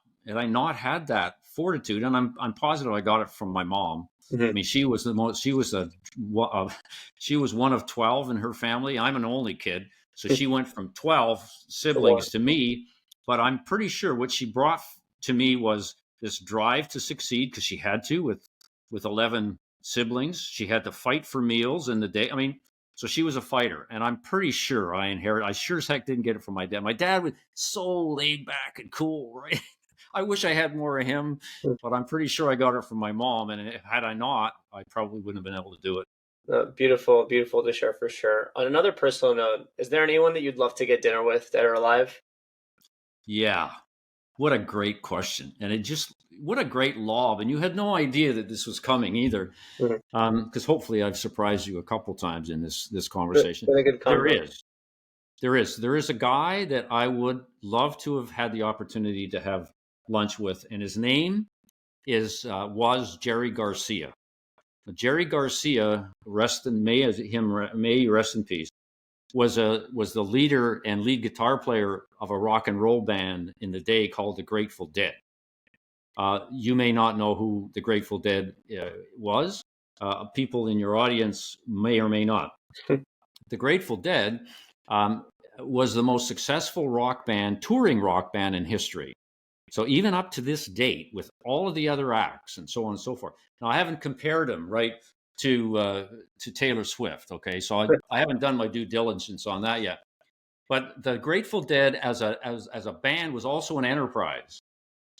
had that fortitude, and I'm positive I got it from my mom. I Hmm. mean, she was the most. She was one of 12 in her family. I'm an only kid, so she went from 12 To one. siblings to me. But I'm pretty sure what she brought to me was this drive to succeed, because she had to, with 11 siblings. She had to fight for meals in the day. I mean, so she was a fighter, and I'm pretty sure I inherited. I sure as heck didn't get it from my dad. My dad was so laid back and cool, right? I wish I had more of him, but I'm pretty sure I got it from my mom. And had I not, I probably wouldn't have been able to do it. Beautiful, beautiful to share for sure. On another personal note, is there anyone that you'd love to get dinner with that are alive? Yeah, What a great question. And what a great lob. And you had no idea that this was coming either. Mhm. Because hopefully I've surprised you a couple times in this Been conversation. been a good There convo. is. There is a guy that I would love to have had the opportunity to have lunch with, and his name was Jerry Garcia. Jerry Garcia, may he rest in peace, was the leader and lead guitar player of a rock and roll band in the day called the Grateful Dead. You may not know who the Grateful Dead was. People in your audience may or may not. The Grateful Dead um, was the most successful touring rock band in history. So even up to this date, with all of the other acts and so on and so forth. Now I haven't compared them right to Taylor Swift. Okay, so I haven't done my due diligence on that yet. But the Grateful Dead as a band was also an enterprise.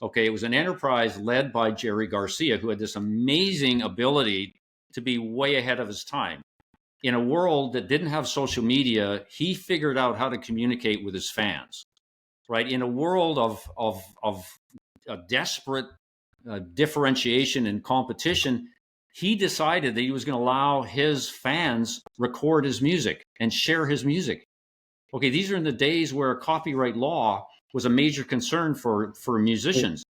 Okay, it was an enterprise led by Jerry Garcia, who had this amazing ability to be way ahead of his time. In a world that didn't have social media, he figured out how to communicate with his fans. Right, in a world of a desperate differentiation and competition, he decided that he was going to allow his fans record his music and share his music. Okay, these are in the days where copyright law was a major concern for musicians.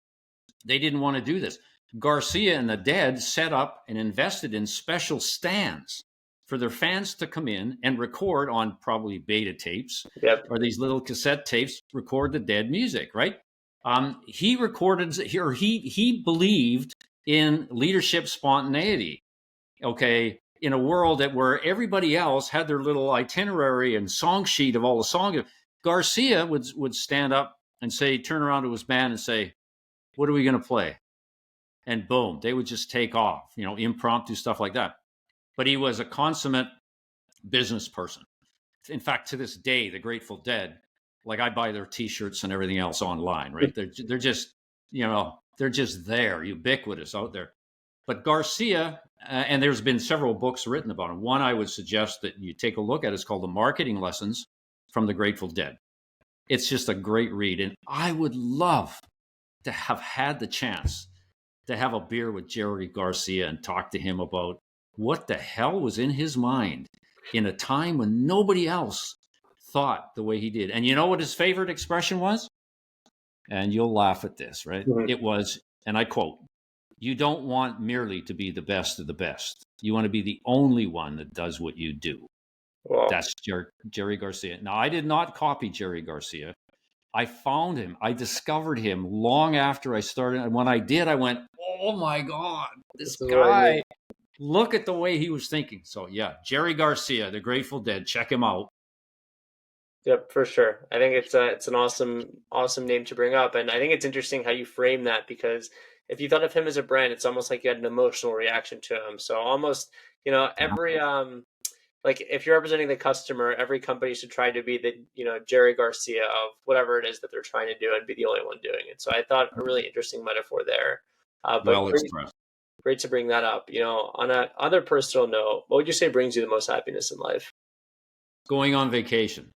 They didn't want to do this. Garcia and the Dead set up and invested in special stands for their fans to come in and record on probably beta tapes Yep. or these little cassette tapes, record the Dead music, right? He recorded, or he believed in leadership spontaneity. Okay, in a world where everybody else had their little itinerary and song sheet of all the songs, Garcia would stand up and say, turn around to his band and say, "What are we going to play?" And boom, they would just take off, impromptu stuff like that. But he was a consummate business person. In fact, to this day, the Grateful Dead, like I buy their T-shirts and everything else online, right? They're just, they're just there, ubiquitous out there. But Garcia, and there's been several books written about him. One I would suggest that you take a look at is called The Marketing Lessons from the Grateful Dead. It's just a great read, and I would love to have had the chance to have a beer with Jerry Garcia and talk to him about what the hell was in his mind in a time when nobody else thought the way he did. And you know what his favorite expression was? And you'll laugh at this, right? Mhm. It was, and I quote, "You don't want merely to be the best of the best. You want to be the only one that does what you do." Well, That's Jerry Garcia. Now, I did not copy Jerry Garcia. I found him. I discovered him long after I started. And when I did, I went, "Oh my God, this this is what I need. guy, look at the way he was thinking." So, yeah, Jerry Garcia, the Grateful Dead, check him out. Yep, for sure. I think it's an awesome name to bring up, and I think it's interesting how you frame that because if you thought of him as a brand, it's almost like you had an emotional reaction to him. So almost, Yeah. every like if you're representing the customer, every company should try to be the Jerry Garcia of whatever it is that they're trying to do and be the only one doing it. So I thought a really interesting metaphor there. But Well expressed. great to bring that up. On a other personal note, what would you say brings you the most happiness in life? Going on vacation,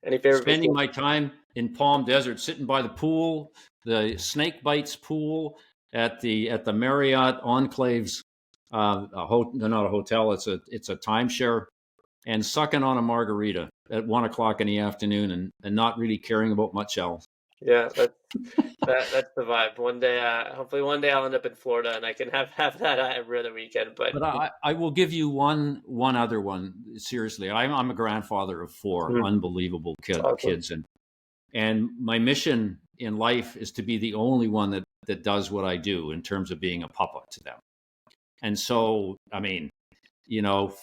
Any favorite spending vacation? my time in Palm Desert, sitting by the pool, the Snake Bites pool at the Marriott Enclaves, not a hotel, it's a timeshare, and sucking on a margarita at 1 o'clock in the afternoon and not really caring about much else. Yeah, that's the vibe. One day, hopefully, one day I'll end up in Florida and I can have that every other weekend. But But I will give you one other one. Seriously, I'm a grandfather of four Mhm. unbelievable It's awesome. kids, and my mission in life is to be the only one that does what I do in terms of being a papa to them. And so, I mean,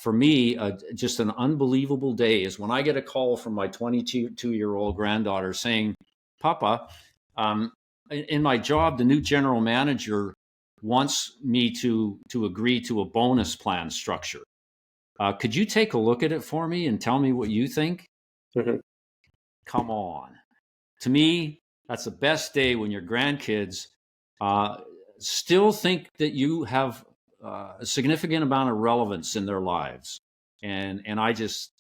for me, just an unbelievable day is when I get a call from my 22-year-old granddaughter saying, "Papa, um, in my job, the new general manager wants me to agree to a bonus plan structure. Could you take a look at it for me and tell me what you think?" Mhm. Come on. To me, that's the best day when your grandkids uh, still think that you have a significant amount of relevance in their lives, and I just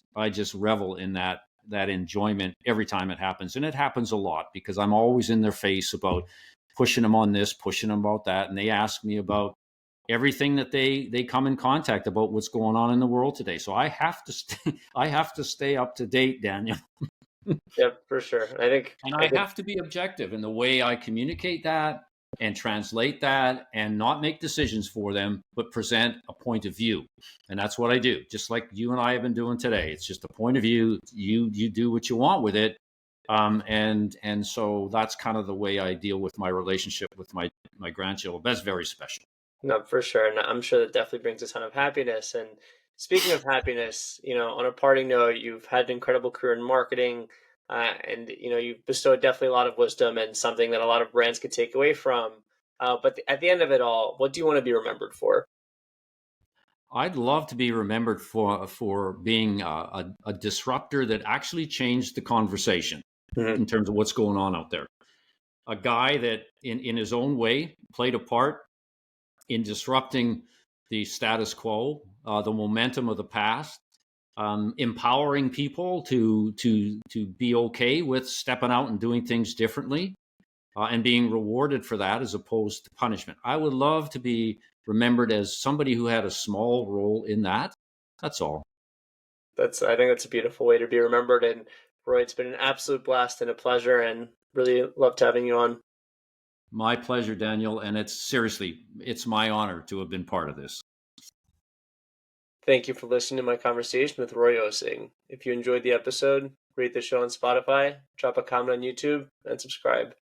revel in that that enjoyment every time it happens. And it happens a lot because I'm always in their face about pushing them on this, pushing them about that. And they ask me about everything that they come in contact about what's going on in the world today. So I have to stay up to date, Daniel. Yep, for sure. And I I think have to be objective in the way I communicate that and translate that and not make decisions for them, but present a point of view. And that's what I do. Just like you and I have been doing today. It's just a point of view. You do what you want with it. And so that's kind of the way I deal with my relationship with my grandchildren. That's very special. no, for sure. And I'm sure that definitely brings a ton of happiness. And speaking of happiness, on a parting note, you've had an incredible career in marketing, and you've bestowed definitely a lot of wisdom and something that a lot of brands could take away from. But at the end of it all, what do you want to be remembered for? I'd love to be remembered for being a disruptor that actually changed the conversation Mhm. in terms of what's going on out there. A guy that, in his own way, played a part in disrupting the status quo, the momentum of the past, empowering people to be okay with stepping out and doing things differently, and being rewarded for that as opposed to punishment. I would love to be remembered as somebody who had a small role in that. That's all. I think that's a beautiful way to be remembered. And Roy, it's been an absolute blast and a pleasure, and really loved having you on. My pleasure, Daniel. And it's my honor to have been part of this. Thank you for listening to my conversation with Roy Osing. If you enjoyed the episode, rate the show on Spotify, drop a comment on YouTube, and subscribe.